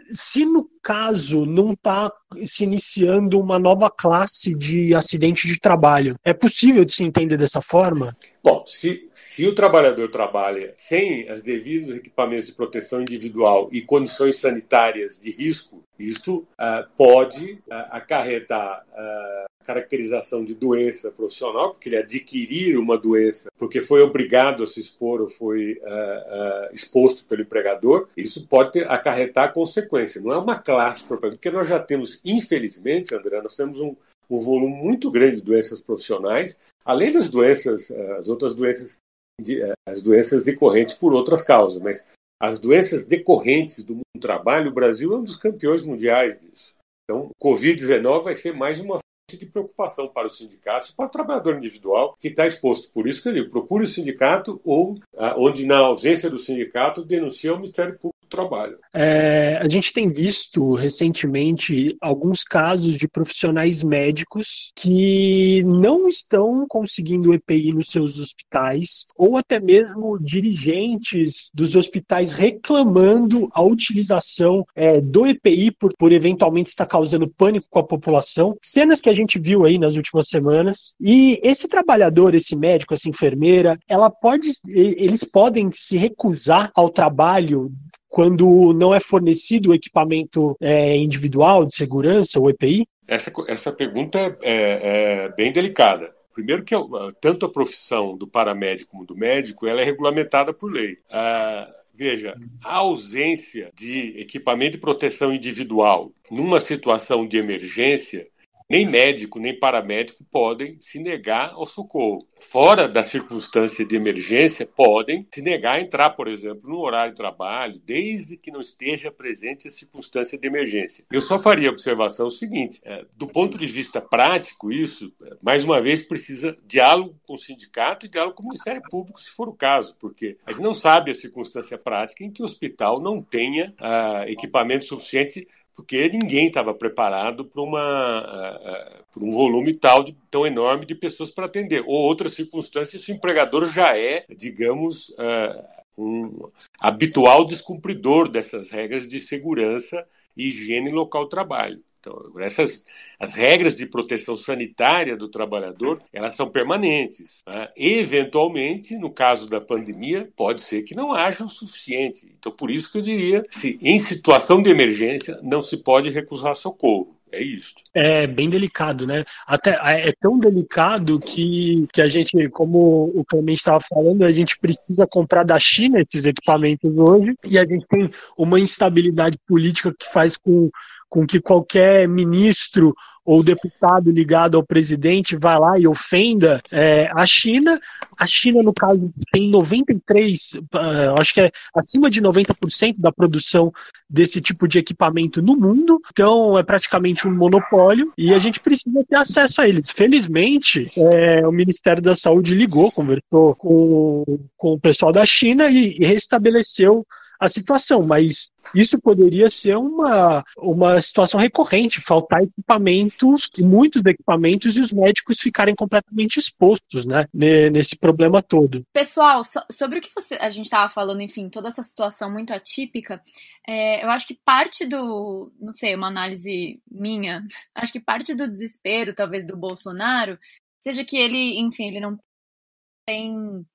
se no caso não está se iniciando uma nova classe de acidente de trabalho, é possível de se entender dessa forma? Bom, se o trabalhador trabalha sem os devidos equipamentos de proteção individual e condições sanitárias de risco, isto pode acarretar caracterização de doença profissional, porque ele adquirir uma doença porque foi obrigado a se expor ou foi exposto pelo empregador. Isso pode acarretar consequência. Não é uma classe própria, porque nós já temos, infelizmente, André, nós temos um volume muito grande de doenças profissionais, além das doenças, as outras doenças, as doenças decorrentes por outras causas, mas as doenças decorrentes do mundo do trabalho, o Brasil é um dos campeões mundiais disso. Então, o Covid-19 vai ser mais uma fonte de preocupação para os sindicatos e para o trabalhador individual que está exposto. Por isso que eu digo, procure o sindicato ou, onde na ausência do sindicato, denuncie ao Ministério Público do Trabalho. A gente tem visto recentemente alguns casos de profissionais médicos que não estão conseguindo EPI nos seus hospitais, ou até mesmo dirigentes dos hospitais reclamando a utilização do EPI por eventualmente estar causando pânico com a população. Cenas que a gente viu aí nas últimas semanas. E esse trabalhador, esse médico, essa enfermeira, eles podem se recusar ao trabalho quando não é fornecido o equipamento individual de segurança, o EPI? Essa pergunta é bem delicada. Primeiro que tanto a profissão do paramédico como do médico, ela é regulamentada por lei. Veja, a ausência de equipamento de proteção individual numa situação de emergência, nem médico, nem paramédico podem se negar ao socorro. Fora da circunstância de emergência, podem se negar a entrar, por exemplo, no horário de trabalho, desde que não esteja presente a circunstância de emergência. Eu só faria a observação seguinte: do ponto de vista prático, isso, mais uma vez, precisa diálogo com o sindicato e diálogo com o Ministério Público, se for o caso, porque a gente não sabe a circunstância prática em que o hospital não tenha equipamento suficiente porque ninguém estava preparado para um volume tão enorme de pessoas para atender. Ou outras circunstâncias, o empregador já é, digamos, um habitual descumpridor dessas regras de segurança e higiene no local de trabalho. Então, as regras de proteção sanitária do trabalhador, elas são permanentes, né? Eventualmente, no caso da pandemia, pode ser que não haja o suficiente. Então, por isso que eu diria, em situação de emergência, não se pode recusar socorro. É isso. É bem delicado, né? Até é tão delicado que a gente, como o Clemente estava falando, a gente precisa comprar da China esses equipamentos hoje, e a gente tem uma instabilidade política que faz com que qualquer ministro ou deputado ligado ao presidente vá lá e ofenda a China. A China, no caso, tem 93%, acho que é acima de 90% da produção desse tipo de equipamento no mundo. Então, é praticamente um monopólio e a gente precisa ter acesso a eles. Felizmente, o Ministério da Saúde ligou, conversou com o pessoal da China e restabeleceu a situação, mas isso poderia ser uma situação recorrente, faltar equipamentos, muitos equipamentos, e os médicos ficarem completamente expostos, né, nesse problema todo. Pessoal, sobre o que a gente estava falando, enfim, toda essa situação muito atípica, eu acho que parte do, não sei, uma análise minha, acho que parte do desespero, talvez, do Bolsonaro, seja que ele, enfim, ele não tem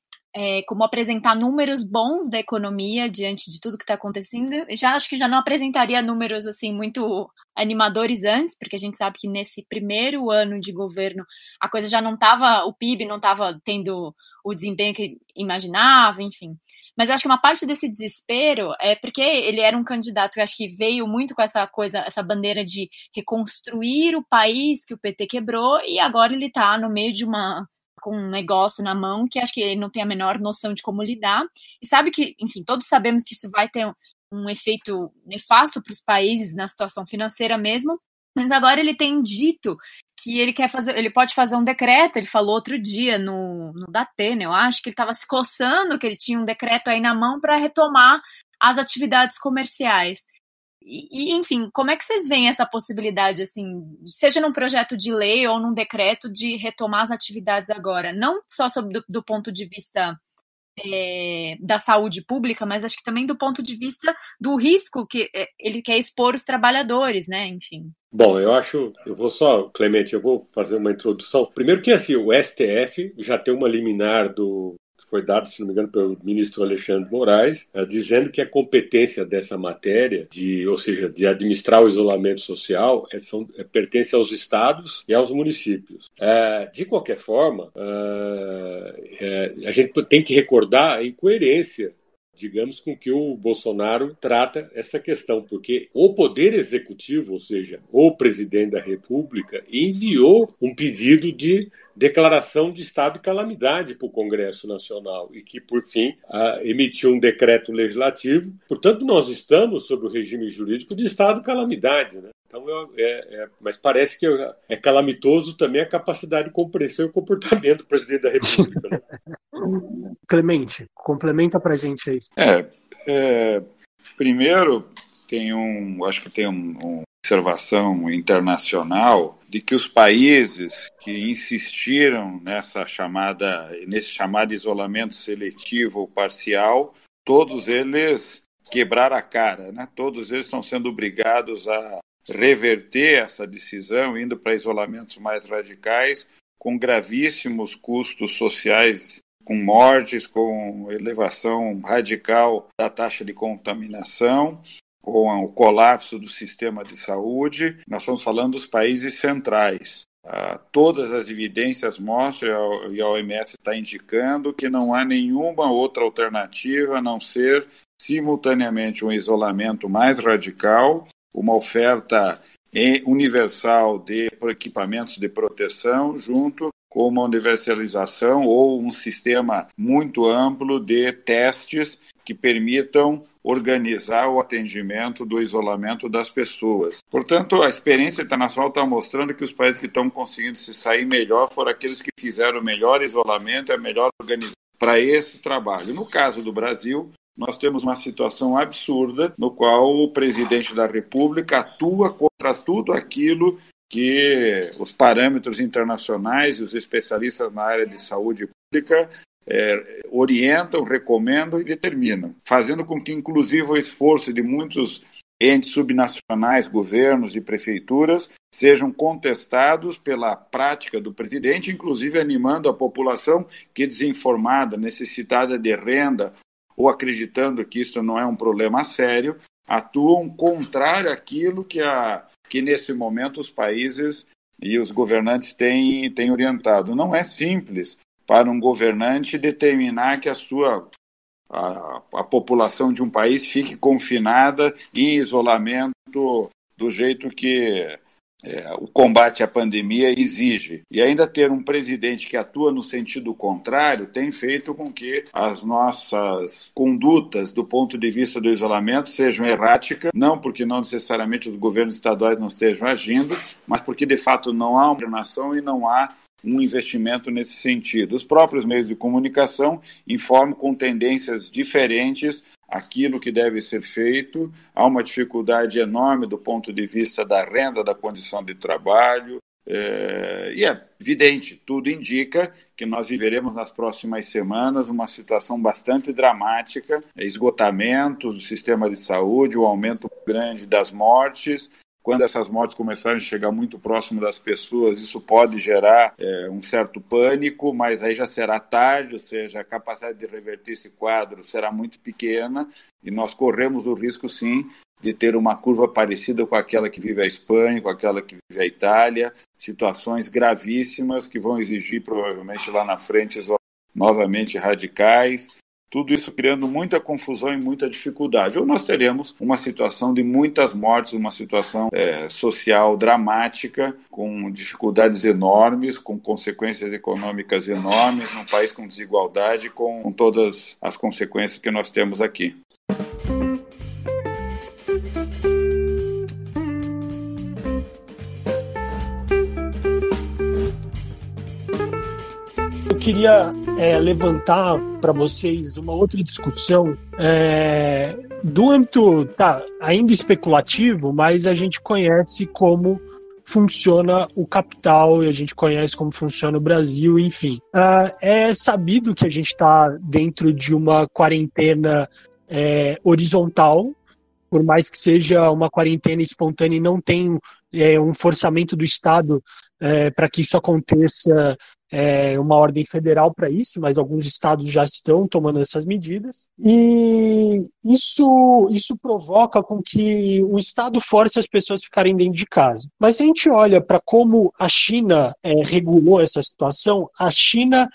como apresentar números bons da economia diante de tudo que está acontecendo. Acho que já não apresentaria números assim muito animadores antes, porque a gente sabe que nesse primeiro ano de governo a coisa já não estava, o PIB não estava tendo o desempenho que imaginava, enfim. Mas eu acho que uma parte desse desespero é porque ele era um candidato que acho que veio muito com essa coisa, essa bandeira de reconstruir o país que o PT quebrou, e agora ele está no meio de com um negócio na mão que acho que ele não tem a menor noção de como lidar, e sabe que, enfim, todos sabemos que isso vai ter um efeito nefasto para os países na situação financeira mesmo, mas agora ele tem dito que ele pode fazer um decreto. Ele falou outro dia no Datena, eu acho, que ele estava se coçando, que ele tinha um decreto aí na mão para retomar as atividades comerciais. E, enfim, como é que vocês veem essa possibilidade, assim, seja num projeto de lei ou num decreto, de retomar as atividades agora? Não só do ponto de vista da saúde pública, mas acho que também do ponto de vista do risco que ele quer expor os trabalhadores, né? Enfim. Bom, Clemente, eu vou fazer uma introdução. Primeiro que, assim, o STF já tem uma liminar que foi dada, se não me engano, pelo ministro Alexandre de Moraes, dizendo que a competência dessa matéria, ou seja, de administrar o isolamento social, pertence aos estados e aos municípios. De qualquer forma, a gente tem que recordar a incoerência, digamos, com que o Bolsonaro trata essa questão, porque o Poder Executivo, ou seja, o presidente da República, enviou um pedido de declaração de estado de calamidade para o Congresso Nacional e que, por fim, emitiu um decreto legislativo. Portanto, nós estamos sob o regime jurídico de estado de calamidade, né? Então, mas parece que é calamitoso também a capacidade de compreensão e comportamento do presidente da República, né? Clemente, complementa para a gente aí. Primeiro, acho que tem uma observação internacional de que os países que insistiram nesse chamado isolamento seletivo ou parcial, todos eles quebraram a cara, né? Todos eles estão sendo obrigados a reverter essa decisão, indo para isolamentos mais radicais, com gravíssimos custos sociais, com mortes, com elevação radical da taxa de contaminação, com o colapso do sistema de saúde. Nós estamos falando dos países centrais. Todas as evidências mostram, e a OMS está indicando, que não há nenhuma outra alternativa a não ser simultaneamente um isolamento mais radical, uma oferta universal de equipamentos de proteção, junto com uma universalização ou um sistema muito amplo de testes que permitam organizar o atendimento do isolamento das pessoas. Portanto, a experiência internacional está mostrando que os países que estão conseguindo se sair melhor foram aqueles que fizeram o melhor isolamento e a melhor organização para esse trabalho. No caso do Brasil, nós temos uma situação absurda no qual o presidente da República atua contra tudo aquilo que os parâmetros internacionais e os especialistas na área de saúde pública orientam, recomendam e determinam, fazendo com que, inclusive, o esforço de muitos entes subnacionais, governos e prefeituras sejam contestados pela prática do presidente, inclusive animando a população que, desinformada, necessitada de renda ou acreditando que isso não é um problema sério, atuam contrário àquilo que nesse momento os países e os governantes têm orientado. Não é simples para um governante determinar que a população de um país fique confinada em isolamento do jeito que o combate à pandemia exige. E ainda ter um presidente que atua no sentido contrário tem feito com que as nossas condutas do ponto de vista do isolamento sejam erráticas, não porque não necessariamente os governos estaduais não estejam agindo, mas porque de fato não há uma coordenação e não há um investimento nesse sentido. Os próprios meios de comunicação informam com tendências diferentes aquilo que deve ser feito. Há uma dificuldade enorme do ponto de vista da renda, da condição de trabalho, e é evidente, tudo indica que nós viveremos nas próximas semanas uma situação bastante dramática, esgotamento do sistema de saúde, o aumento grande das mortes. Quando essas mortes começarem a chegar muito próximo das pessoas, isso pode gerar um certo pânico, mas aí já será tarde, ou seja, a capacidade de reverter esse quadro será muito pequena e nós corremos o risco, sim, de ter uma curva parecida com aquela que vive a Espanha, com aquela que vive a Itália, situações gravíssimas que vão exigir, provavelmente, lá na frente, novamente radicais. Tudo isso criando muita confusão e muita dificuldade. Ou nós teremos uma situação de muitas mortes, uma situação social dramática, com dificuldades enormes, com consequências econômicas enormes, num país com desigualdade, com todas as consequências que nós temos aqui. Eu queria levantar para vocês uma outra discussão do âmbito ainda especulativo, mas a gente conhece como funciona o capital e a gente conhece como funciona o Brasil, enfim. É sabido que a gente está dentro de uma quarentena horizontal, por mais que seja uma quarentena espontânea e não tem um forçamento do Estado para que isso aconteça, uma ordem federal para isso, mas alguns estados já estão tomando essas medidas, e isso provoca com que o Estado force as pessoas a ficarem dentro de casa. Mas se a gente olha para como a China regulou essa situação, a China,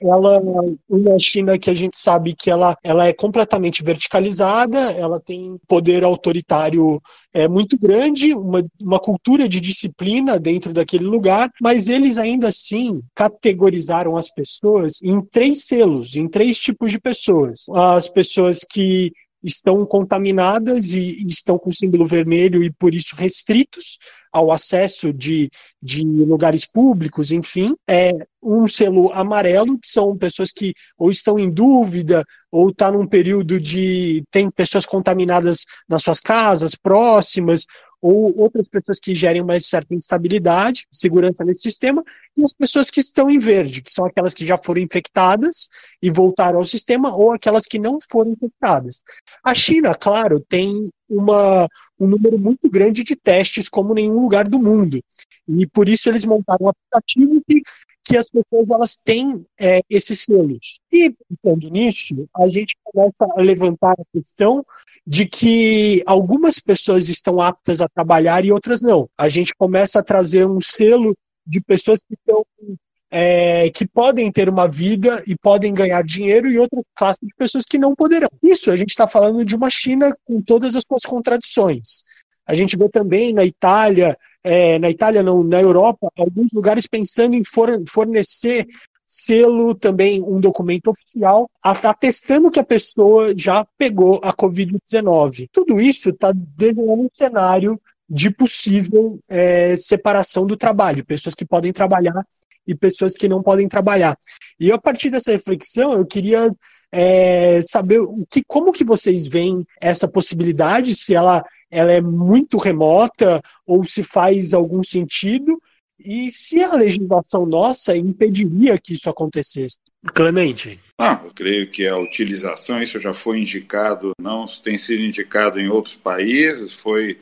uma China que a gente sabe que ela é completamente verticalizada, ela tem poder autoritário muito grande, uma cultura de disciplina dentro daquele lugar, mas eles ainda assim categorizaram as pessoas em 3 selos, em 3 tipos de pessoas. As pessoas que estão contaminadas e estão com símbolo vermelho e por isso restritos ao acesso de lugares públicos, enfim. Um selo amarelo, que são pessoas que ou estão em dúvida ou estão num período tem pessoas contaminadas nas suas casas, próximas, ou outras pessoas que gerem uma certa instabilidade, segurança nesse sistema, e as pessoas que estão em verde, que são aquelas que já foram infectadas e voltaram ao sistema, ou aquelas que não foram infectadas. A China, claro, tem um número muito grande de testes, como nenhum lugar do mundo, e por isso eles montaram um aplicativo que as pessoas elas têm esses selos. E, pensando nisso, a gente começa a levantar a questão de que algumas pessoas estão aptas a trabalhar e outras não. A gente começa a trazer um selo de pessoas que podem ter uma vida e podem ganhar dinheiro, e outra classe de pessoas que não poderão. Isso, a gente está falando de uma China com todas as suas contradições. A gente vê também na Itália não, na Europa, alguns lugares pensando em fornecer selo, também um documento oficial, atestando que a pessoa já pegou a Covid-19. Tudo isso está desenhando um cenário de possível separação do trabalho, pessoas que podem trabalhar e pessoas que não podem trabalhar. E a partir dessa reflexão, eu queria saber como que vocês veem essa possibilidade, se ela é muito remota ou se faz algum sentido, e se a legislação nossa impediria que isso acontecesse. Clemente. Eu creio que a utilização, isso já foi indicado, não tem sido indicado em outros países, foi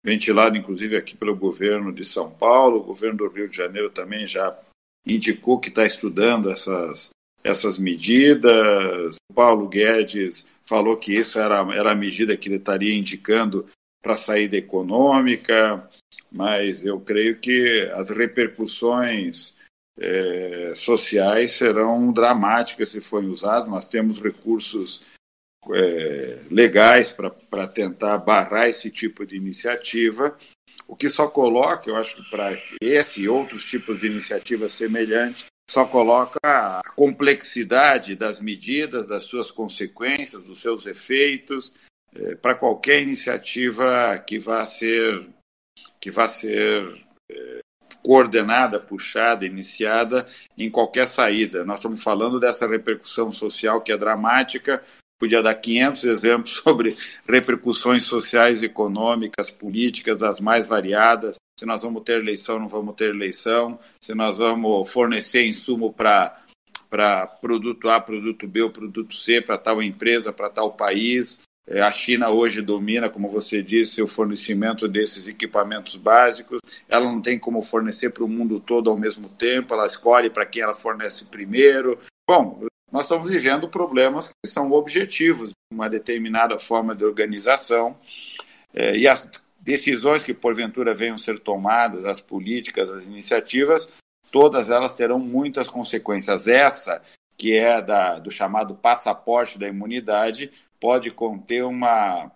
ventilado inclusive aqui pelo governo de São Paulo, o governo do Rio de Janeiro também já indicou que está estudando essas medidas. O Paulo Guedes falou que isso era a medida que ele estaria indicando para a saída econômica, mas eu creio que as repercussões sociais serão dramáticas se forem usadas. Nós temos recursos legais para tentar barrar esse tipo de iniciativa, o que só coloca, eu acho que para esse e outros tipos de iniciativas semelhantes, só coloca a complexidade das medidas, das suas consequências, dos seus efeitos, para qualquer iniciativa que vá ser coordenada, puxada, iniciada em qualquer saída. Nós estamos falando dessa repercussão social que é dramática. Podia dar 500 exemplos sobre repercussões sociais, econômicas, políticas, das mais variadas. Se nós vamos ter eleição, não vamos ter eleição. Se nós vamos fornecer insumo para produto A, produto B ou produto C, para tal empresa, para tal país. A China hoje domina, como você disse, o fornecimento desses equipamentos básicos. Ela não tem como fornecer para o mundo todo ao mesmo tempo. Ela escolhe para quem ela fornece primeiro. Bom, nós estamos vivendo problemas que são objetivos de uma determinada forma de organização, e as decisões que porventura venham ser tomadas, as políticas, as iniciativas, todas elas terão muitas consequências. Essa, que é do chamado passaporte da imunidade, pode conter uma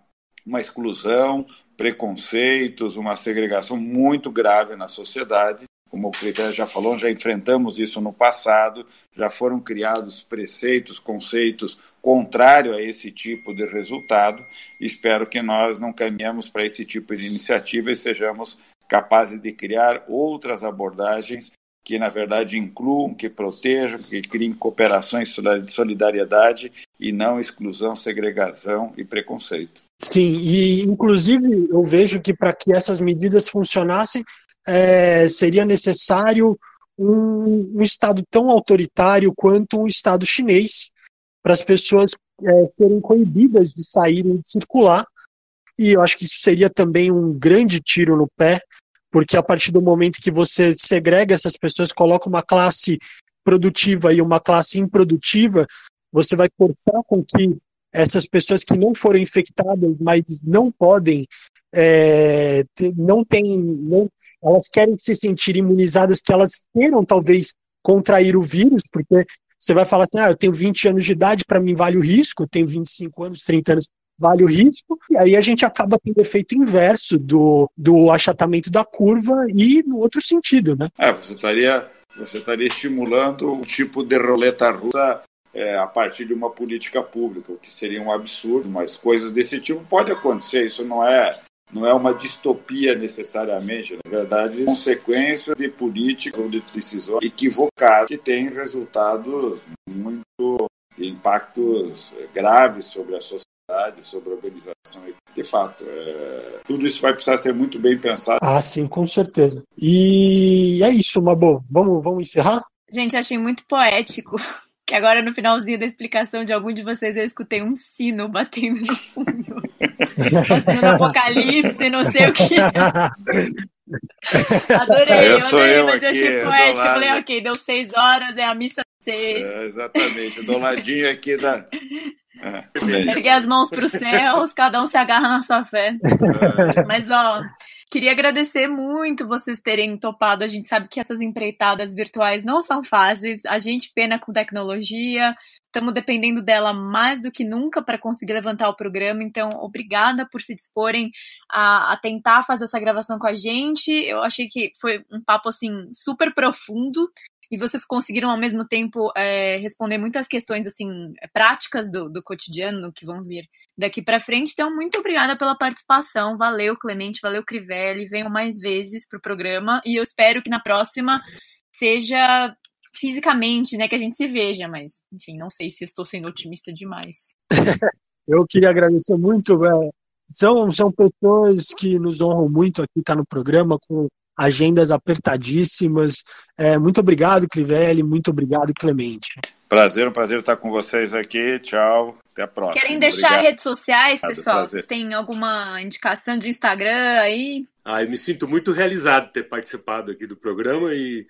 exclusão, preconceitos, uma segregação muito grave na sociedade. Como o Critério já falou, já enfrentamos isso no passado, já foram criados preceitos, conceitos contrários a esse tipo de resultado. Espero que nós não caminhemos para esse tipo de iniciativa e sejamos capazes de criar outras abordagens que, na verdade, incluam, que protejam, que criem cooperações de solidariedade e não exclusão, segregação e preconceito. Sim, e inclusive eu vejo que para que essas medidas funcionassem, seria necessário um Estado tão autoritário quanto um Estado chinês, para as pessoas serem coibidas de saírem de circular, e eu acho que isso seria também um grande tiro no pé, porque a partir do momento que você segrega essas pessoas, coloca uma classe produtiva e uma classe improdutiva, você vai forçar com que essas pessoas que não foram infectadas, mas não podem, elas querem se sentir imunizadas, que elas queiram talvez contrair o vírus, porque você vai falar assim, eu tenho 20 anos de idade, para mim vale o risco, eu tenho 25 anos, 30 anos, vale o risco, e aí a gente acaba tendo efeito inverso do achatamento da curva e no outro sentido, né? Você estaria estimulando um tipo de roleta russa a partir de uma política pública, o que seria um absurdo, mas coisas desse tipo podem acontecer, isso não é uma distopia necessariamente, na verdade, é consequência de políticas ou de decisões equivocadas que têm resultados de impactos graves sobre a sociedade, sobre a organização. De fato, tudo isso vai precisar ser muito bem pensado. Sim, com certeza. E é isso, Mabô. Vamos encerrar? Gente, achei muito poético que agora no finalzinho da explicação de algum de vocês eu escutei um sino batendo no fundo. Passando no apocalipse, não sei o que. Adorei, mas eu achei poético. Eu falei, ok, deu 6 horas, é a missa 6. Exatamente, do ladinho aqui da... Ergue as mãos para os céus, cada um se agarra na sua fé. Mas, queria agradecer muito vocês terem topado. A gente sabe que essas empreitadas virtuais não são fáceis. A gente pena com tecnologia. Estamos dependendo dela mais do que nunca para conseguir levantar o programa. Então, obrigada por se disporem a tentar fazer essa gravação com a gente. Eu achei que foi um papo, assim, super profundo. E vocês conseguiram, ao mesmo tempo, responder muitas questões assim, práticas do cotidiano que vão vir daqui para frente. Então, muito obrigada pela participação. Valeu, Clemente, valeu, Crivelli. Venham mais vezes para o programa. E eu espero que na próxima fisicamente, né, que a gente se veja, mas, enfim, não sei se estou sendo otimista demais. Eu queria agradecer muito, são pessoas que nos honram muito aqui, tá no programa, com agendas apertadíssimas. Muito obrigado, Crivelli, muito obrigado, Clemente. Um prazer estar com vocês aqui, tchau, até a próxima. Querem deixar Obrigado. Redes sociais, pessoal? Prazer. Vocês têm alguma indicação de Instagram aí? Eu me sinto muito realizado de ter participado aqui do programa e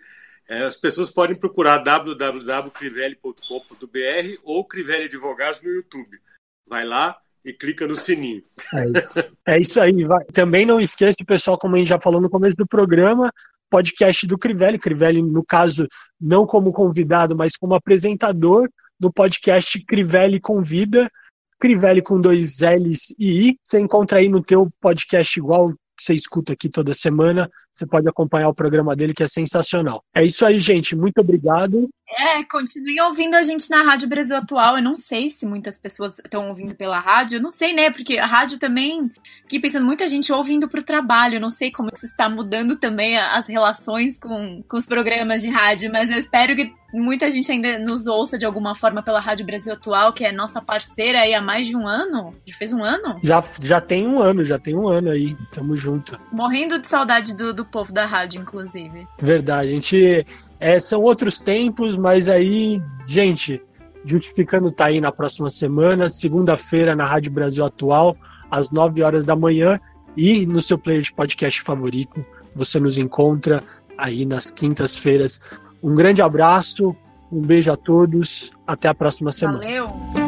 as pessoas podem procurar www.crivelli.com.br ou Crivelli Advogados no YouTube. Vai lá e clica no sininho. É isso aí. Vai. Também não esqueça, pessoal, como a gente já falou no começo do programa, podcast do Crivelli. Crivelli, no caso, não como convidado, mas como apresentador no podcast Crivelli Convida. Crivelli com 2 L's e I. Você encontra aí no teu podcast igual que você escuta aqui toda semana. Você pode acompanhar o programa dele, que é sensacional. É isso aí, gente. Muito obrigado. Continuem ouvindo a gente na Rádio Brasil Atual. Eu não sei se muitas pessoas estão ouvindo pela rádio. Eu não sei, né? Porque a rádio também... Fiquei pensando, muita gente ouvindo pro trabalho. Eu não sei como isso está mudando também as relações com os programas de rádio. Mas eu espero que muita gente ainda nos ouça de alguma forma pela Rádio Brasil Atual, que é nossa parceira aí há mais de um ano. Já fez um ano? Já tem um ano aí. Tamo junto. Morrendo de saudade do povo da rádio, inclusive. Verdade. A gente... são outros tempos, mas aí, gente, Justificando tá aí na próxima semana, segunda-feira na Rádio Brasil Atual, às 9 horas da manhã, e no seu player de podcast favorito. Você nos encontra aí nas quintas-feiras. Um grande abraço, um beijo a todos, até a próxima semana. Valeu!